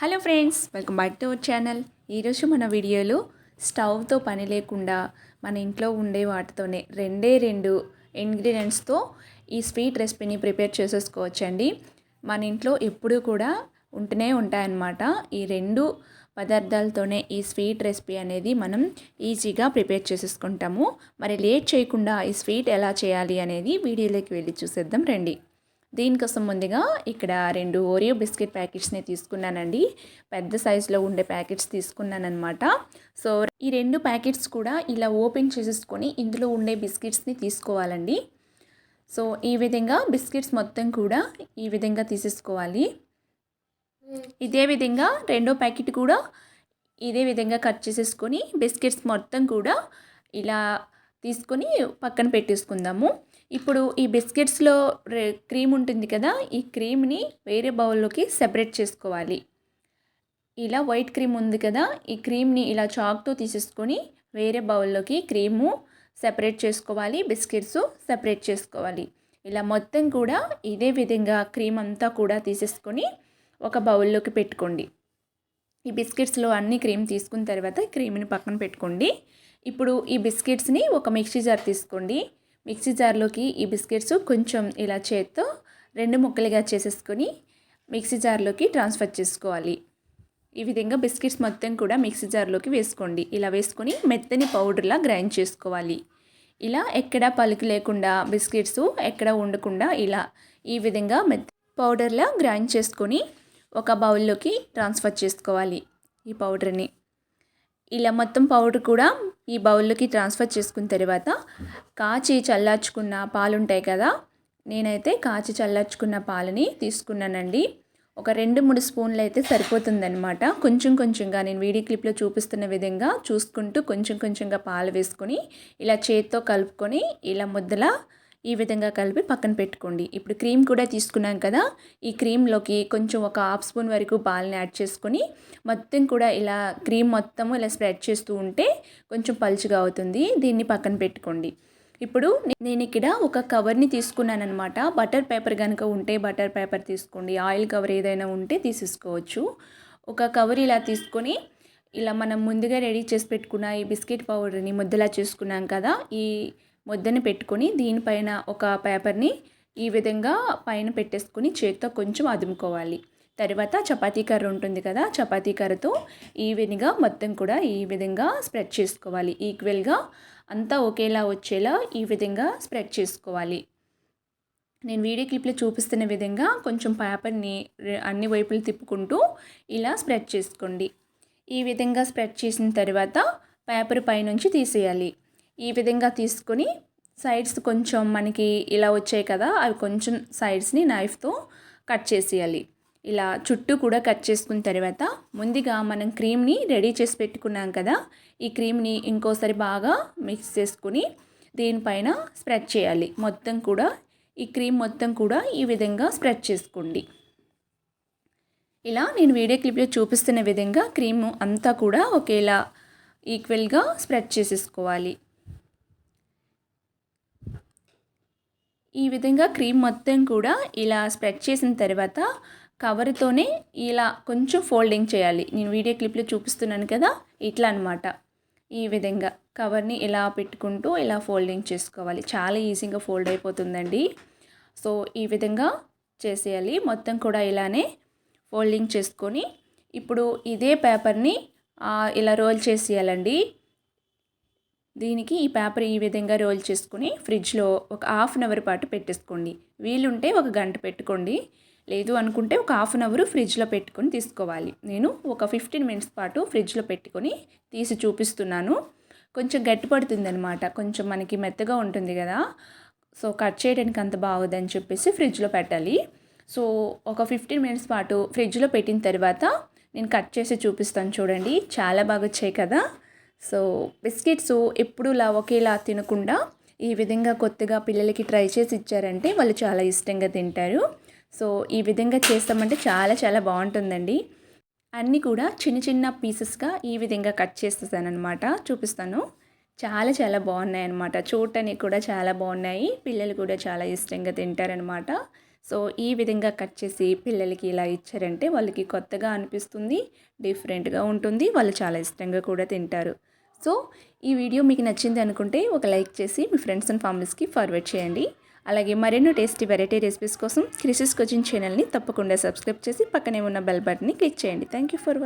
Hello friends, welcome back to our channel. ఈరోజు మన వీడియోలో స్టవ్తో పని లేకుండా మన ఇంట్లో ఉండే వాటితోనే రెండు ఇంగ్రీడియంట్స్తో ఈ స్వీట్ రెసిపీని ప్రిపేర్ చేసేసుకోవచ్చండి. మన ఇంట్లో ఎప్పుడూ కూడా ఉంటూనే ఉంటాయన్నమాట. ఈ రెండు పదార్థాలతోనే ఈ స్వీట్ రెసిపీ అనేది మనం ఈజీగా ప్రిపేర్ చేసేసుకుంటాము. మరి లేట్ చేయకుండా ఈ స్వీట్ ఎలా చేయాలి అనేది వీడియోలోకి వెళ్ళి చూసేద్దాం రండి. దీనికోసం ముందుగా ఇక్కడ 2 ఓరియో బిస్కెట్ ప్యాకెట్స్ని తీసుకున్నానండి. పెద్ద సైజులో ఉండే ప్యాకెట్స్ తీసుకున్నానమాట. సో ఈ 2 ప్యాకెట్స్ కూడా ఇలా ఓపెన్ చేసేసుకొని ఇందులో ఉండే బిస్కెట్స్ని తీసుకోవాలండి. సో ఈ విధంగా బిస్కెట్స్ మొత్తం కూడా ఈ విధంగా తీసేసుకోవాలి. ఇదే విధంగా రెండో ప్యాకెట్ కూడా ఇదే విధంగా కట్ చేసేసుకొని బిస్కెట్స్ మొత్తం కూడా ఇలా తీసుకొని పక్కన పెట్టేసుకుందాము. ఇప్పుడు ఈ బిస్కెట్స్లో క్రీమ్ ఉంటుంది కదా, ఈ క్రీమ్ని వేరే బౌల్లోకి సెపరేట్ చేసుకోవాలి. ఇలా వైట్ క్రీమ్ ఉంది కదా, ఈ క్రీమ్ని ఇలా చాక్తో తీసేసుకొని వేరే బౌల్లోకి క్రీము సెపరేట్ చేసుకోవాలి, బిస్కెట్స్ సెపరేట్ చేసుకోవాలి. ఇలా మొత్తం కూడా ఇదే విధంగా క్రీమ్ అంతా కూడా తీసేసుకొని ఒక బౌల్లోకి పెట్టుకోండి. ఈ బిస్కెట్స్లో అన్ని క్రీమ్ తీసుకున్న తర్వాత క్రీమ్ని పక్కన పెట్టుకోండి. ఇప్పుడు ఈ బిస్కెట్స్ని ఒక మిక్సీ జార్ తీసుకోండి. మిక్సీ జార్లోకి ఈ బిస్కెట్స్ కొంచెం ఇలా చేత్తో 2 ముక్కలుగా చేసేసుకొని మిక్సీ జార్లోకి ట్రాన్స్ఫర్ చేసుకోవాలి. ఈ విధంగా బిస్కెట్స్ మొత్తం కూడా మిక్సీ జార్లోకి వేసుకోండి. ఇలా వేసుకొని మెత్తని పౌడర్లా గ్రైండ్ చేసుకోవాలి. ఇలా ఎక్కడా పలుకు లేకుండా బిస్కెట్స్ ఎక్కడ ఉండకుండా ఇలా ఈ విధంగా పౌడర్లా గ్రైండ్ చేసుకొని ఒక బౌల్లోకి ట్రాన్స్ఫర్ చేసుకోవాలి. ఈ పౌడర్ని ఇలా మొత్తం పౌడర్ కూడా ఈ బౌల్లోకి ట్రాన్స్ఫర్ చేసుకున్న తర్వాత కాచి చల్లార్చుకున్న పాలు ఉంటాయి కదా, నేనైతే కాచి చల్లార్చుకున్న పాలని తీసుకున్నానండి. ఒక 2-3 స్పూన్లు అయితే సరిపోతుందన్నమాట. కొంచెం కొంచెంగా నేను వీడియో క్లిప్లో చూపిస్తున్న విధంగా చూసుకుంటూ కొంచెం కొంచెంగా పాలు వేసుకొని ఇలా చేత్తో కలుపుకొని ఇలా ముద్దలా ఈ విధంగా కలిపి పక్కన పెట్టుకోండి. ఇప్పుడు క్రీమ్ కూడా తీసుకున్నాం కదా, ఈ క్రీమ్లోకి కొంచెం ఒక హాఫ్ స్పూన్ వరకు పాలని యాడ్ చేసుకొని మొత్తం కూడా ఇలా క్రీమ్ మొత్తము ఇలా స్ప్రెడ్ చేస్తూ ఉంటే కొంచెం పలుచగా అవుతుంది. దీన్ని పక్కన పెట్టుకోండి. ఇప్పుడు నేను ఇక్కడ ఒక కవర్ని తీసుకున్నాను అనమాట. బటర్ పేపర్ కనుక ఉంటే బటర్ పేపర్ తీసుకోండి, ఆయిల్ కవర్ ఏదైనా ఉంటే తీసేసుకోవచ్చు. ఒక కవర్ ఇలా తీసుకొని ఇలా మనం ముందుగా రెడీ చేసి పెట్టుకున్న ఈ బిస్కెట్ పౌడర్ని ముద్దలా చేసుకున్నాం కదా, ఈ ముద్దని పెట్టుకొని దీనిపైన ఒక పేపర్ని ఈ విధంగా పైన పెట్టేసుకొని చేతితో కొంచెం అదుముకోవాలి. తర్వాత చపాతీ కర్ర ఉంటుంది కదా, చపాతీ కర్రతో ఈ విధంగా మొత్తం కూడా ఈ విధంగా స్ప్రెడ్ చేసుకోవాలి. ఈక్వల్గా అంతా ఒకేలా వచ్చేలా ఈ విధంగా స్ప్రెడ్ చేసుకోవాలి. నేను వీడియో క్లిప్లో చూపిస్తున్న విధంగా కొంచెం పేపర్ని అన్ని వైపులు తిప్పుకుంటూ ఇలా స్ప్రెడ్ చేసుకోండి. ఈ విధంగా స్ప్రెడ్ చేసిన తర్వాత పేపర్ పైనుంచి తీసేయాలి. ఈ విధంగా తీసుకొని సైడ్స్ కొంచెం మనకి ఇలా వచ్చాయి కదా, అవి కొంచెం సైడ్స్ని నైఫ్తో కట్ చేసేయాలి. ఇలా చుట్టూ కూడా కట్ చేసుకున్న తర్వాత ముందుగా మనం క్రీమ్ని రెడీ చేసి పెట్టుకున్నాం కదా, ఈ క్రీమ్ని ఇంకోసారి బాగా మిక్స్ చేసుకుని దీనిపైన స్ప్రెడ్ చేయాలి. మొత్తం కూడా ఈ క్రీమ్ మొత్తం కూడా ఈ విధంగా స్ప్రెడ్ చేసుకోండి. ఇలా నేను వీడియో క్లిప్లో చూపిస్తున్న విధంగా క్రీమ్ అంతా కూడా ఒకేలా ఈక్వల్గా స్ప్రెడ్ చేసేసుకోవాలి. ఈ విధంగా క్రీమ్ మొత్తం కూడా ఇలా స్ప్రెడ్ చేసిన తర్వాత కవర్తోనే ఇలా కొంచెం ఫోల్డింగ్ చేయాలి. నేను వీడియో క్లిప్లో చూపిస్తున్నాను కదా, ఇట్లా అనమాట. ఈ విధంగా కవర్ని ఇలా పెట్టుకుంటూ ఇలా ఫోల్డింగ్ చేసుకోవాలి. చాలా ఈజీగా ఫోల్డ్ అయిపోతుందండి. సో ఈ విధంగా చేసేయాలి. మొత్తం కూడా ఇలానే ఫోల్డింగ్ చేసుకొని ఇప్పుడు ఇదే పేపర్ని ఇలా రోల్ చేసేయాలండి. దీనికి ఈ పేపర్ ఈ విధంగా రోల్ చేసుకుని ఫ్రిడ్జ్లో ఒక హాఫ్ అన్ అవర్ పాటు పెట్టేసుకోండి. వీలుంటే ఒక గంట పెట్టుకోండి, లేదు అనుకుంటే ఒక హాఫ్ అన్ అవర్ ఫ్రిడ్జ్లో పెట్టుకొని తీసుకోవాలి. నేను ఒక 15 మినిట్స్ పాటు ఫ్రిడ్జ్లో పెట్టుకొని తీసి చూపిస్తున్నాను. కొంచెం గట్టి పడుతుంది అనమాట, కొంచెం మనకి మెత్తగా ఉంటుంది కదా, సో కట్ చేయడానికి అంత బాగోదని చెప్పేసి ఫ్రిడ్జ్లో పెట్టాలి. సో ఒక 15 మినిట్స్ పాటు ఫ్రిడ్జ్లో పెట్టిన తర్వాత నేను కట్ చేసి చూపిస్తాను. చూడండి, చాలా బాగా వచ్చాయి కదా. సో బిస్కెట్స్ ఎప్పుడులా ఒకేలా తినకుండా ఈ విధంగా కొత్తగా పిల్లలకి ట్రై చేసి ఇచ్చారంటే వాళ్ళు చాలా ఇష్టంగా తింటారు. సో ఈ విధంగా చేస్తామంటే చాలా చాలా బాగుంటుందండి. అన్నీ కూడా చిన్న చిన్న పీసెస్గా ఈ విధంగా కట్ చేసేసానమాట. చూపిస్తాను. చాలా చాలా బాగున్నాయి అన్నమాట. చూడటానికి కూడా చాలా బాగున్నాయి. పిల్లలు కూడా చాలా ఇష్టంగా తింటారనమాట. సో ఈ విధంగా కట్ చేసి పిల్లలకి ఇలా ఇచ్చారంటే వాళ్ళకి కొత్తగా అనిపిస్తుంది, డిఫరెంట్గా ఉంటుంది, వాళ్ళు చాలా ఇష్టంగా కూడా తింటారు. సో ఈ వీడియో మీకు నచ్చింది అనుకుంటే ఒక లైక్ చేసి మీ ఫ్రెండ్స్ అండ్ ఫ్యామిలీస్కి ఫార్వర్డ్ చేయండి. అలాగే మరెన్నో టేస్టీ వెరైటీ రెసిపీస్ కోసం క్రిసిస్ కుకింగ్ ఛానల్ని తప్పకుండా సబ్స్క్రైబ్ చేసి పక్కనే ఉన్న బెల్ బటన్ని క్లిక్ చేయండి. Thank you for